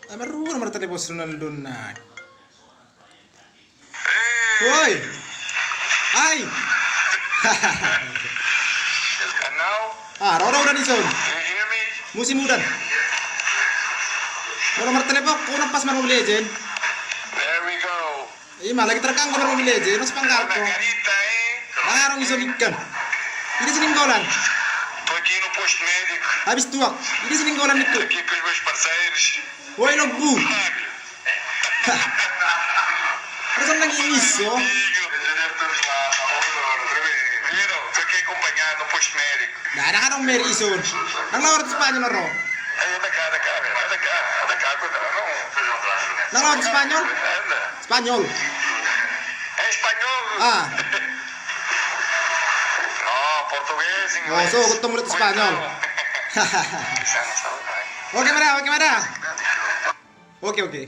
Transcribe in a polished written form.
Marunong naman tali si Ronaldo na. Hoy! Ay! And now, Raw udah Nison. do you hear me? Musim udan. Kalau nomor telepon, kau nampas main Mobile Legend. There we go. Malah lagi terekam main Mobile Legend, mas pangkal Una ko. carita, Larong iso ikan. Ini sininggolan. Tô aqui no posto médico, Habis tuak. Ini sininggolan itu. aqui com os meus parceiros. Woi lobu. Fábio. Terus ang naging iso. Estamos lá, outra vez. Viram? Tô aqui acompanhado no posto médico. Nah, ada kan Mary ison. Nang lawat Spanyol na ro. Aí, anda cá, velho. Anda cá, cuidado. Não, seja um traço. Nang lawat Spanyol? Anda. Spanyol. É espanhol? Ah. No, português, inglês. so ketemu ulit Spanyol. Hahaha. Oke, mana? Oke.